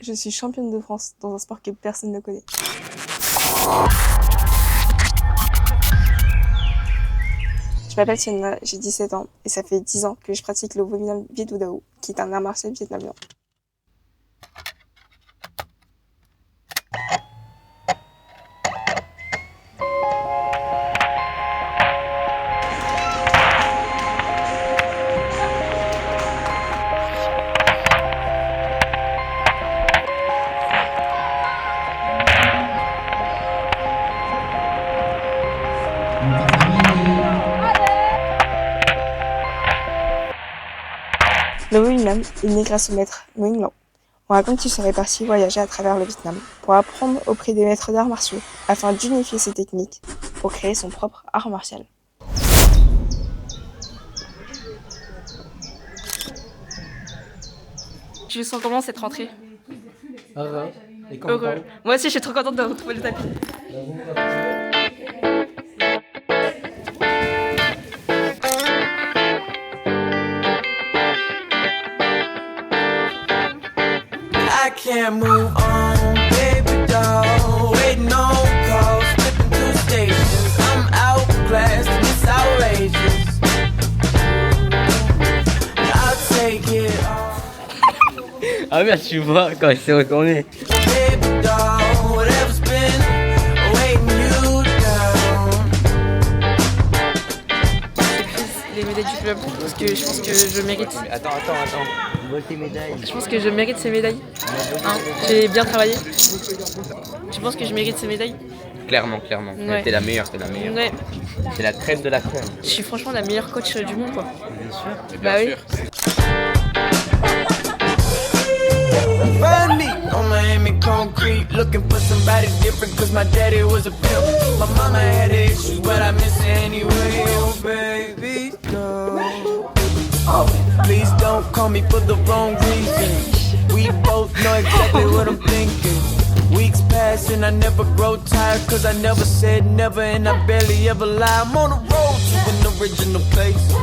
Je suis championne de France dans un sport que personne ne connaît. Je m'appelle Tiana, j'ai 17 ans et ça fait 10 ans que je pratique le Viet Vo Dao, qui est un art martial vietnamien. Le Vo Minh Nam est né grâce au maître Nguyen Lan. On raconte qu'il serait parti voyager à travers le Vietnam pour apprendre auprès des maîtres d'arts martiaux afin d'unifier ses techniques pour créer son propre art martial. Tu le sens comment cette rentrée? Heureux. Et Heureux. Moi aussi je suis trop contente de retrouver le tapis. I can't move on, baby doll. Waiting on calls, flipping through stations. I'm outclassed and it's outrageous. I'll take it all. Ah merde, tu vois quand il s'est retourné. Baby doll, whatever's been weighing you down. J'ai pris les médailles du club parce que je pense que je mérite. Attends. Vois tes médailles. Je pense que je mérite ces médailles. Hein, j'ai bien travaillé. Tu penses que je mérite ces médailles? Clairement. Ouais. T'es la meilleure. Ouais. C'est la crème de la crème. Je suis franchement la meilleure coach du monde quoi. Bien sûr. Bah oui. Find me on Miami concrete, looking for somebody different, cause my daddy was a pimp. My mama had issues, but I miss her anyway. Oh baby, no. Please don't call me for the wrong reason. We both know exactly what I'm thinking. Weeks pass and I never grow tired, cause I never said never and I barely ever lie. I'm on the road to an original place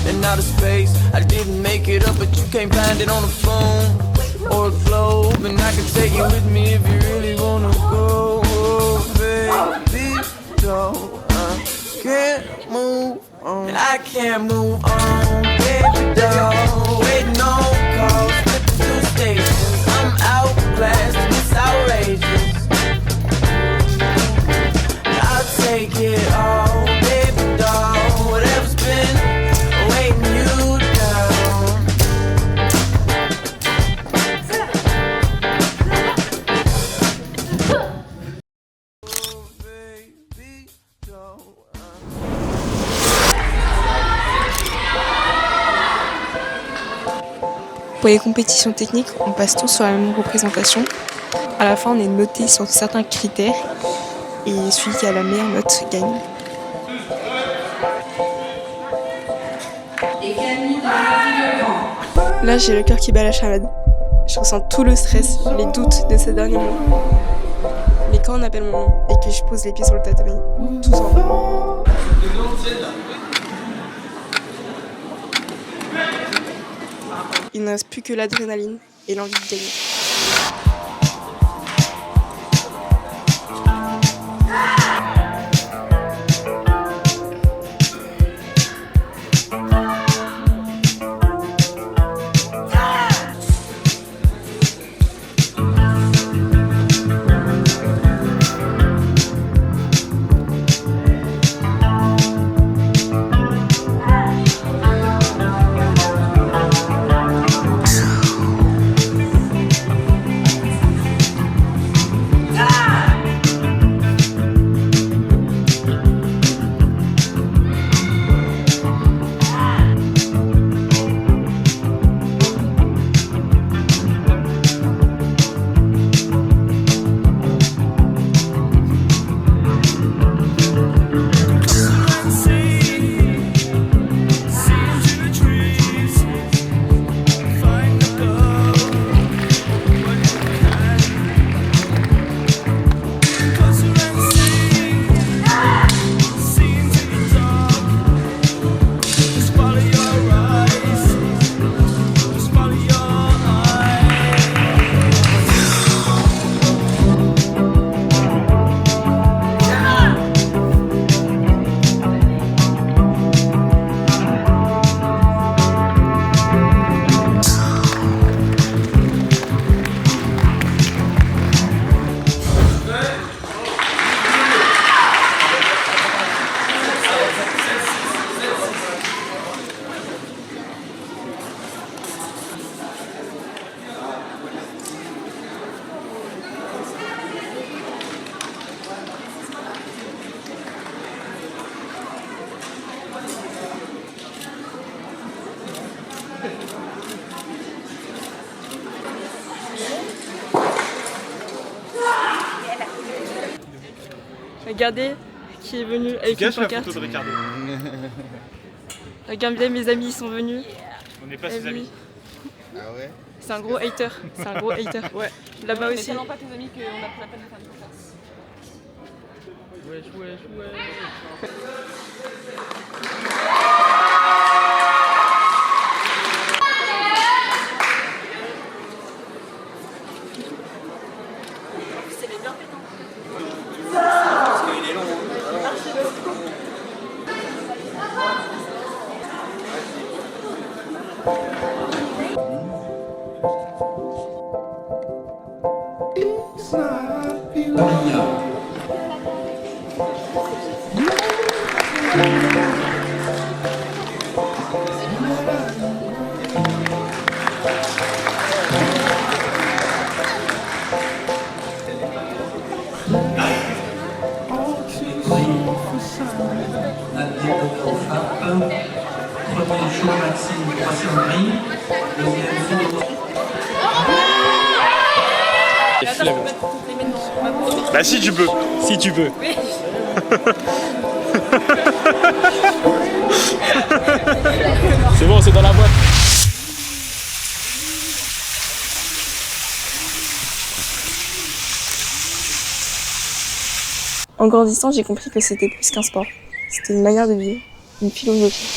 and outer space. I didn't make it up, but you can't find it on the phone or a globe, and I can take you with me if you really wanna go. Oh, baby, don't I can't move on. I can't move on, baby, don't. Waiting on calls, flipping through stations. I'm outclassed and it's outrageous. I'll take it all, baby, doll. Whatever's been weighing you down. Oh, baby, don't. Pour les compétitions techniques, on passe tous sur la même représentation. À la fin, on est noté sur certains critères et celui qui a la meilleure note gagne. Là, j'ai le cœur qui bat la chamade. Je ressens tout le stress, les doutes de ces derniers mois. Mais quand on appelle mon nom et que je pose les pieds sur le tatami, tout s'en va. Il ne reste plus que l'adrénaline et l'envie de gagner. Regardez qui est venu avec une Cache la pancarte. photo de Ricardo. Regardez, mes amis ils sont venus. On n'est pas Et ses lui, amis. Ah ouais? c'est un gros hater. C'est un gros hater. Ouais. Là-bas aussi. tellement pas tes amis qu'on a pris la peine de faire une conférence. Wesh, wesh, wesh. Premier choix Maxime, troisième grille, deuxième tour. Bah si tu peux. Si tu peux. C'est bon, c'est dans la boîte. En grandissant, j'ai compris que c'était plus qu'un sport. C'était une manière de vivre, une philosophie.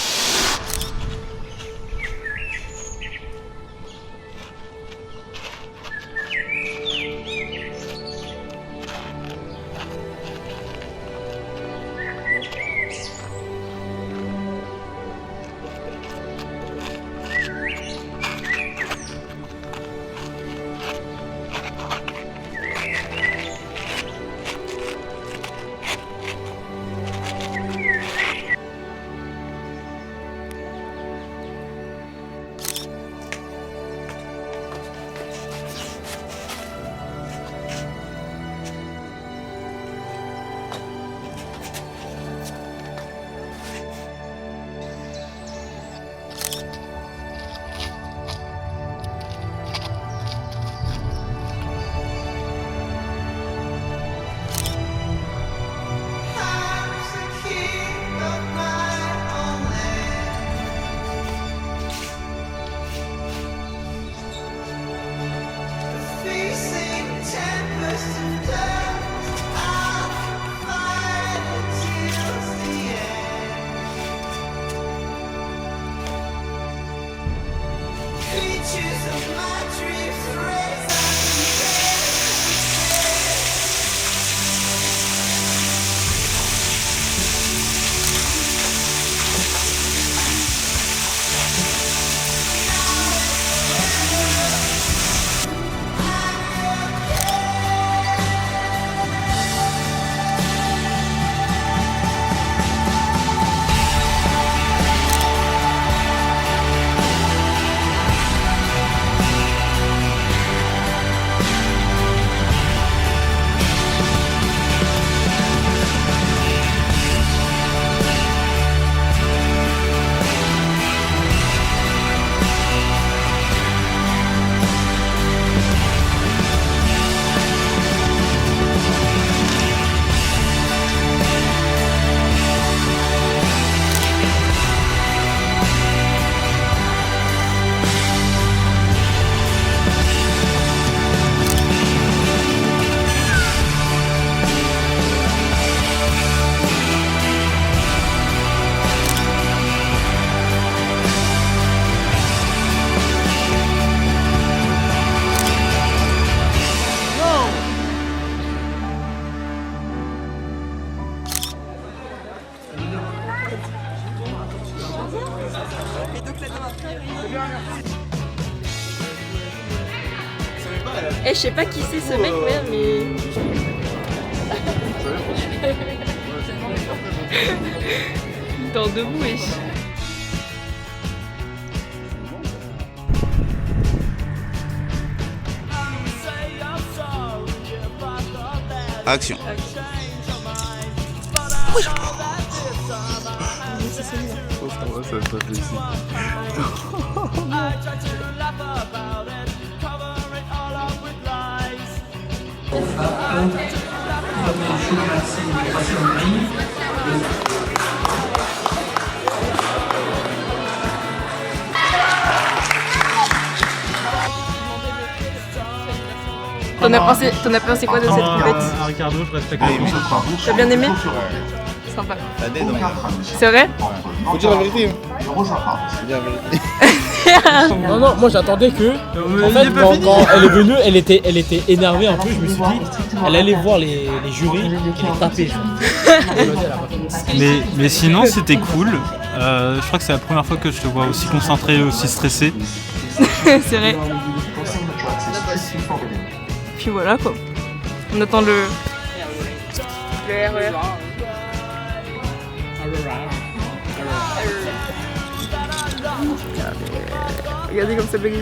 Eh, je sais pas qui c'est ce mec, ouais, mais. Dans debout, wesh. Action. chaud, merci de passer en grille. T'en as pensé quoi de cette fête? Ricardo, je respecte Ah, les oui. T'as bien aimé? Sympa. Ça dé, donc. C'est vrai? Faut dire la vérité. Faut dire la vérité. Non, moi j'attendais que. En fait, quand elle est venue, elle était énervée un peu. Je me suis dit, elle allait voir les jurys et les taper. Mais sinon, c'était cool. Je crois que c'est la première fois que je te vois aussi concentré, aussi stressé. C'est vrai. Puis voilà quoi. On attend le RER. Regardez comme ça brille.